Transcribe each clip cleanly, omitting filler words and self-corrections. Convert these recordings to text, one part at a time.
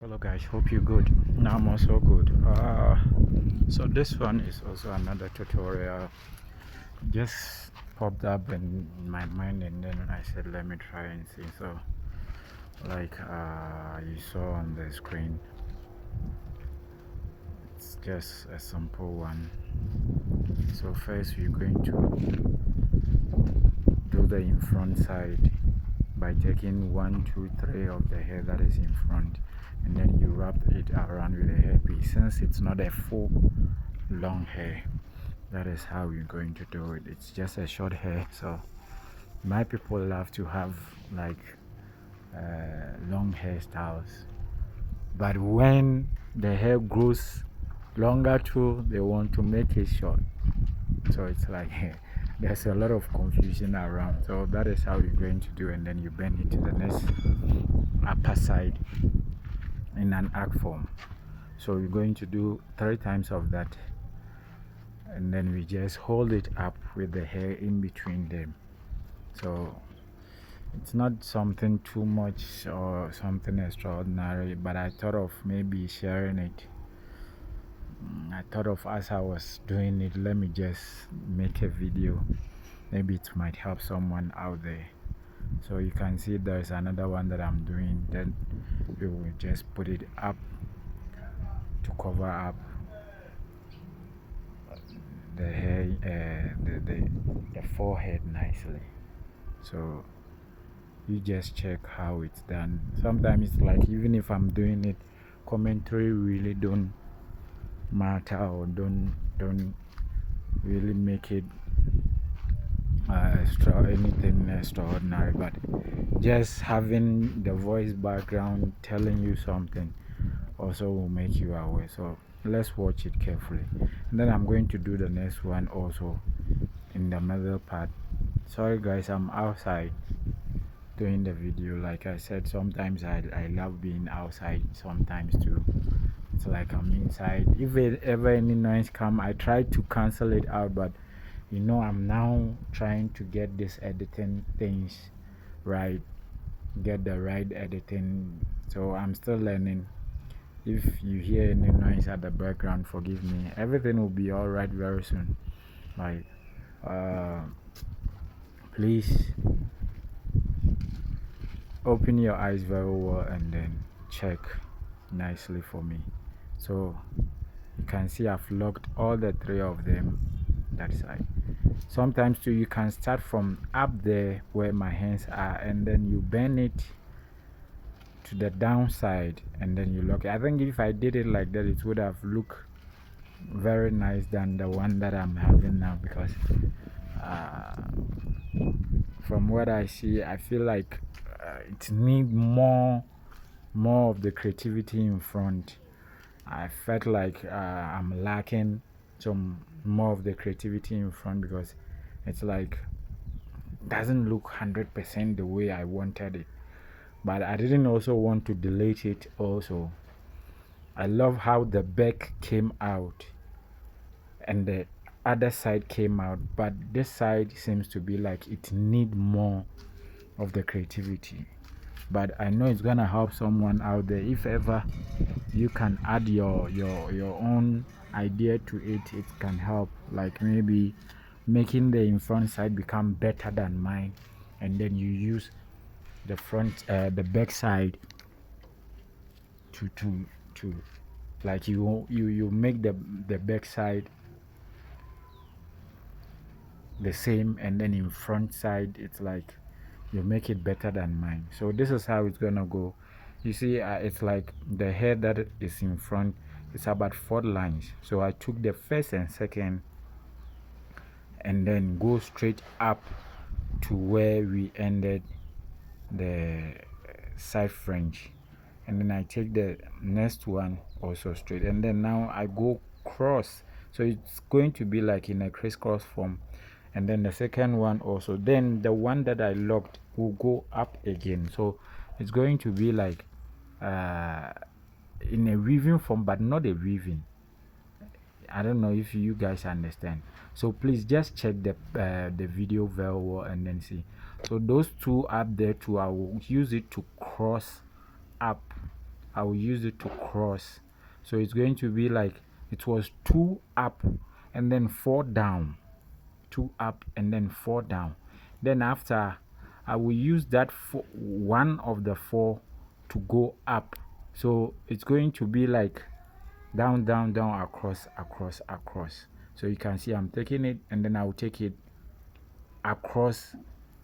Hello guys, hope you're good. Now I'm also good. So this one is also another tutorial. Just popped up in my mind and then I said let me try and see. So like you saw on the screen, it's just a simple one. So first we're going to do the in front side by taking 1, 2, 3 of the hair that is in front, and then you wrap it around with a hairpiece. Since it's not a full long hair, that is how we're going to do it. It's just a short hair, so my people love to have like long hairstyles, but when the hair grows longer too, they want to make it short. So it's like there's a lot of confusion around. So that is how you're going to do, and then you bend it to the next upper side in an arc form. So we're going to do 3 times of that, and then we just hold it up with the hair in between them. So it's not something too much or something extraordinary, but I thought of maybe sharing it. I thought of as I was doing it, let me just make a video. Maybe it might help someone out there. So you can see there's another one that I'm doing. Then we will just put it up to cover up the hair, the forehead nicely. So you just check how it's done. Sometimes it's like even if I'm doing it, commentary really don't matter or don't really make it anything extraordinary, but just having the voice background telling you something also will make you aware. So let's watch it carefully, and then I'm going to do the next one also in the middle part. Sorry guys, I'm outside doing the video. Like I said, sometimes I love being outside, sometimes too it's like I'm inside. If ever any noise come, I try to cancel it out, but you know I'm now trying to get this editing things right, get the right editing, so I'm still learning. If you hear any noise at the background, forgive me. Everything will be all right very soon. Like please open your eyes very well and then check nicely for me. So you can see I've locked all the 3 of them that side. Sometimes too you can start from up there where my hands are, and then you bend it to the downside and then you lock it. I think if I did it like that, it would have looked very nice than the one that I'm having now, because from what I see, I feel like it needs more of the creativity in front. I felt like I'm lacking some more of the creativity in front, because it's like doesn't look 100% the way I wanted it. But I didn't also want to delete it also. I love how the back came out and the other side came out, but this side seems to be like it need more of the creativity. But I know it's gonna help someone out there. If ever you can add your own idea to it, it can help. Like maybe making the in front side become better than mine, and then you use the front the back side to like you make the back side the same, and then in front side it's like you make it better than mine. So this is how it's gonna go. You see it's like the hair that is in front is about 4 lines, so I took the first and second and then go straight up to where we ended the side fringe, and then I take the next one also straight, and then now I go cross, so it's going to be like in a crisscross form, and then the second one also, then the one that I locked will go up again. So it's going to be like in a weaving form, but not a weaving. I don't know if you guys understand. So please just check the video very well and then see. So those 2 up there too, I will use it to cross up I will use it to cross. So it's going to be like it was 2 up and then 4 down, 2 up and then 4 down. Then after, I will use that one of the 4 to go up. So it's going to be like down, down, down, across, across, across. So you can see I'm taking it and then I will take it across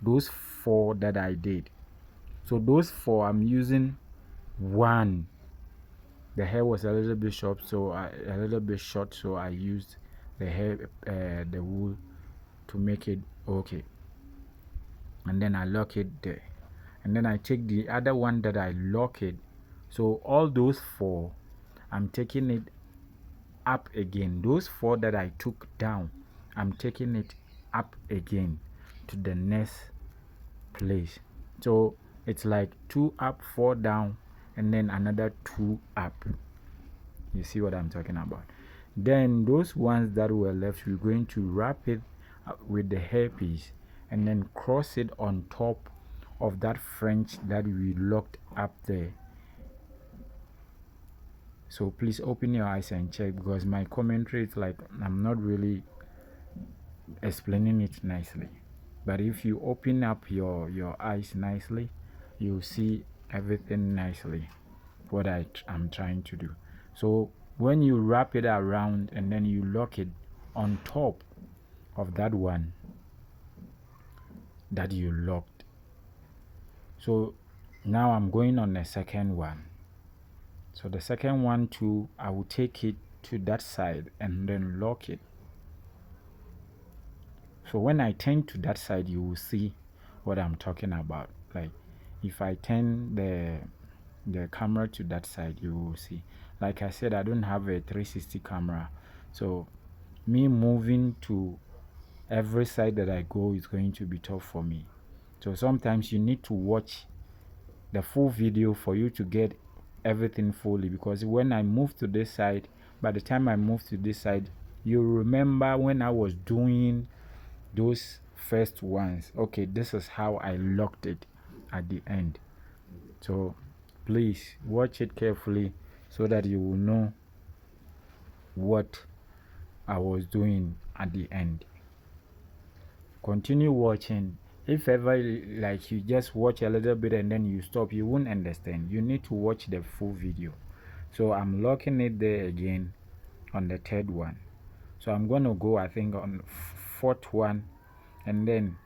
those 4 that I did. So those 4 I'm using 1. The hair was a little bit short, so I used the hair, the wool to make it okay. And then I lock it there. And then I take the other one that I lock it. So all those 4, I'm taking it up again. Those 4 that I took down, I'm taking it up again to the next place. So it's like 2 up, 4 down, and then another 2 up. You see what I'm talking about? Then those ones that were left, we're going to wrap it with the hairpiece and then cross it on top of that French that we locked up there. So please open your eyes and check, because my commentary is like I'm not really explaining it nicely. But if you open up your eyes nicely, you'll see everything nicely what I'm trying to do. So when you wrap it around and then you lock it on top of that one that you locked. So now I'm going on the second one. So the second one too, I will take it to that side and then lock it. So when I turn to that side, you will see what I'm talking about. Like if I turn the camera to that side, you will see. Like I said, I don't have a 360 camera, so me moving to every side that I go is going to be tough for me. So sometimes you need to watch the full video for you to get everything fully, because when I move to this side, by the time I move to this side, you remember when I was doing those first ones, okay, this is how I locked it at the end. So please watch it carefully so that you will know what I was doing at the end. Continue watching. If ever like you just watch a little bit and then you stop, you won't understand. You need to watch the full video. So I'm locking it there again on the third one. So I'm going to go, I think, on fourth one, and then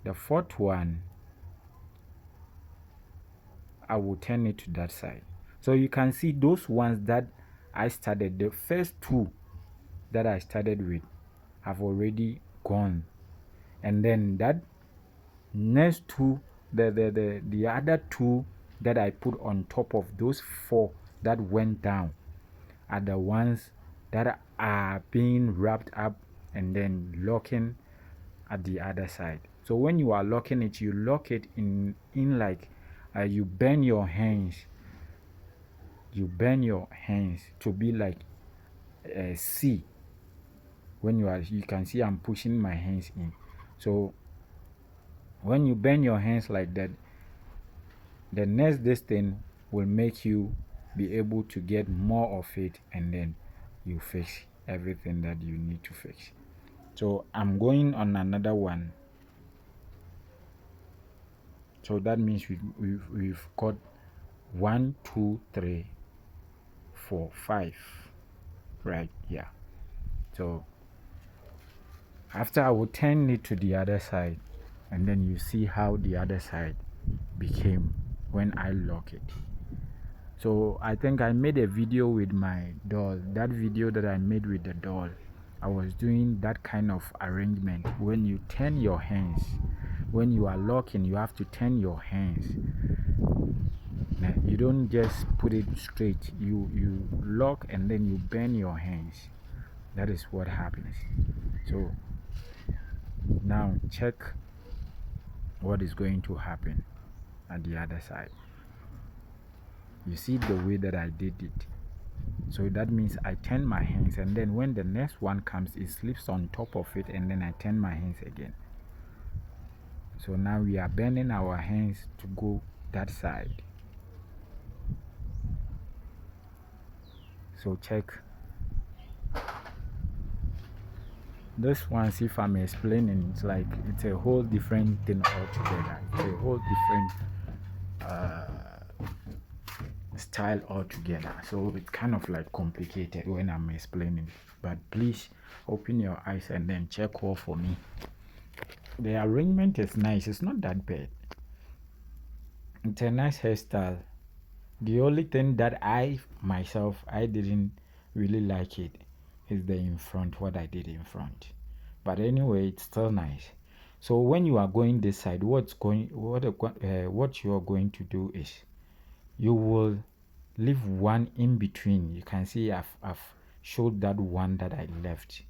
the fourth one I will turn it to that side. So you can see those ones that I started, the first 2 that I started with have already gone, and then that next 2, the other 2 that I put on top of those 4 that went down are the ones that are being wrapped up and then locking at the other side. So when you are locking it, you lock it in like you bend your hands. You bend your hands to be like a C. When you can see I'm pushing my hands in. So when you bend your hands like that, the next distance will make you be able to get more of it, and then you fix everything that you need to fix. So I'm going on another one. So that means we've got 1, 2, 3, 4, 5, right? Yeah. So after, I will turn it to the other side, and then you see how the other side became when I lock it. So I think I made a video with my doll. That video that I made with the doll, I was doing that kind of arrangement. When you turn your hands, when you are locking, you have to turn your hands. You don't just put it straight. You lock and then you bend your hands. That is what happens. So now check what is going to happen at the other side. You see the way that I did it. So that means I turn my hands, and then when the next one comes, it slips on top of it, and then I turn my hands again. So now we are bending our hands to go that side. So check this ones. If I'm explaining, it's like it's a whole different thing altogether. It's a whole different style altogether, so it's kind of like complicated when I'm explaining, but please open your eyes and then check all for me. The arrangement is nice, it's not that bad, it's a nice hairstyle. The only thing that I didn't really like it is the in front, what I did in front, but anyway it's still nice. So when you are going this side, what you are going to do is you will leave one in between. You can see I've showed that one that I left.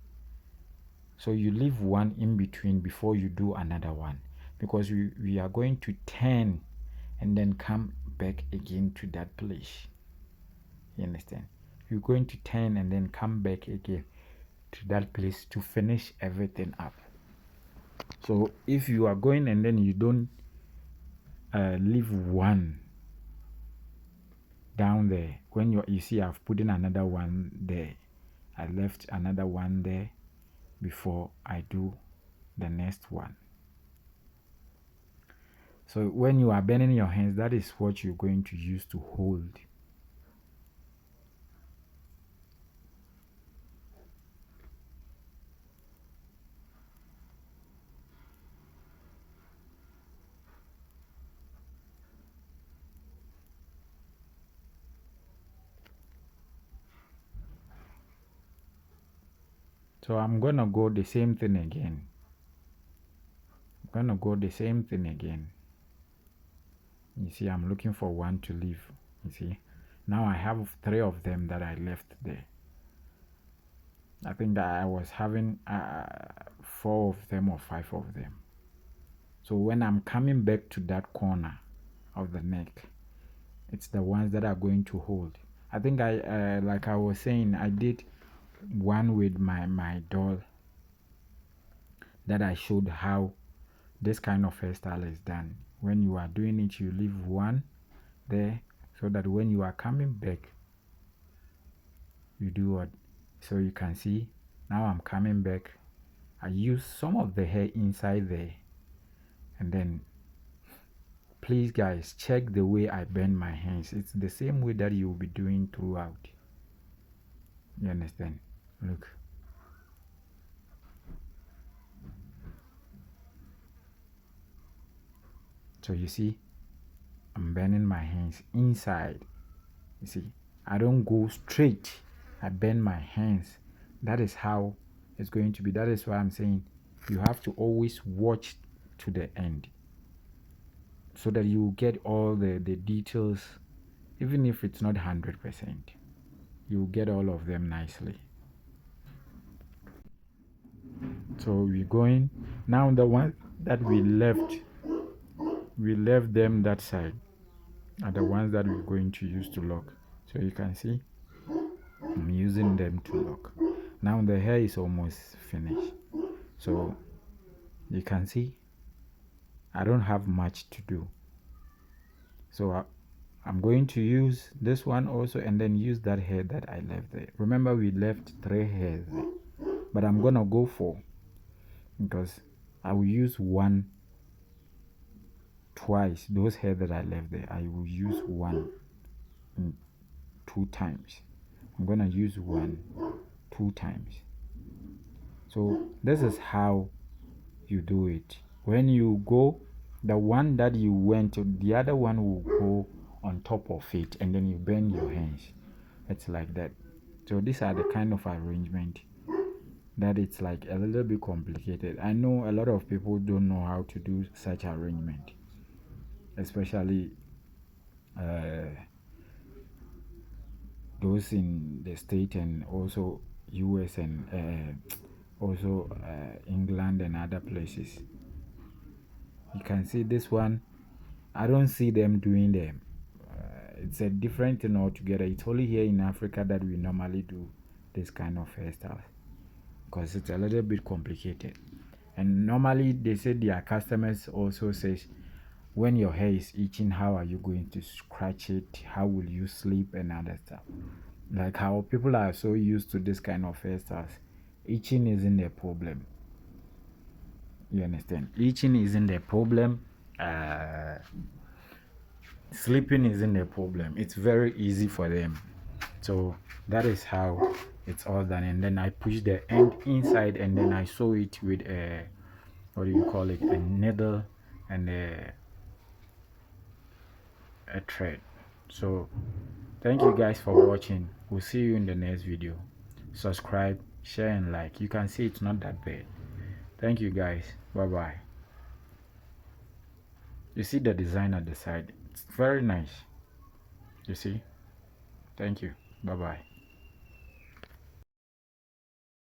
So you leave one in between before you do another one, because we are going to turn and then come back again to that place. You understand? You're going to turn and then come back again to that place to finish everything up. So if you are going and then you don't leave one down there, when you see I've put in another one there, I left another one there before I do the next one. So when you are bending your hands, that is what you're going to use to hold. So I'm gonna go the same thing again. You see, I'm looking for one to leave. You see, now I have 3 of them that I left there. I think that I was having 4 of them or 5 of them. So when I'm coming back to that corner of the neck, it's the ones that are going to hold. I think I like I was saying, I did one with my doll that I showed how this kind of hairstyle is done. When you are doing it, you leave one there so that when you are coming back, you do what? So you can see now I'm coming back. I use some of the hair inside there, and then please guys, check the way I bend my hands. It's the same way that you will be doing throughout. You understand? Look. So you see, I'm bending my hands inside. You see, I don't go straight. I bend my hands. That is how it's going to be. That is why I'm saying you have to always watch to the end, so that you get all the details. Even if it's not 100%, you get all of them nicely. So we're going now. The one that we left them that side are the ones that we're going to use to lock. So you can see I'm using them to lock. Now the hair is almost finished, so you can see I don't have much to do. So I'm going to use this one also, and then use that hair that I left there. Remember, we left 3 hairs there, but I'm gonna go 4, because I will use one twice. Those hair that I left there, I will use one 2 times. I'm gonna use one 2 times. So this is how you do it. When you go, the one that you went to, the other one will go on top of it, and then you bend your hands. It's like that. So these are the kind of arrangement that it's like a little bit complicated. I know a lot of people don't know how to do such arrangement, especially those in the state and also US and also England and other places. You can see this one, I don't see them doing them. It's a different thing altogether. It's only here in Africa that we normally do this kind of hairstyle, because it's a little bit complicated. And normally they say their customers also says, when your hair is itching, how are you going to scratch it? How will you sleep and other stuff? Like how people are so used to this kind of hairstyles. Itching isn't a problem. You understand? Itching isn't a problem. Uh, Sleeping isn't a problem. It's very easy for them. So that is how it's all done. And then I push the end inside, and then I sew it with a, what do you call it, a needle and a thread. So thank you guys for watching. We'll see you in the next video. Subscribe, share, and like. You can see it's not that bad. Thank you guys. Bye bye. You see the design at the side, it's very nice. You see. Thank you. Bye bye.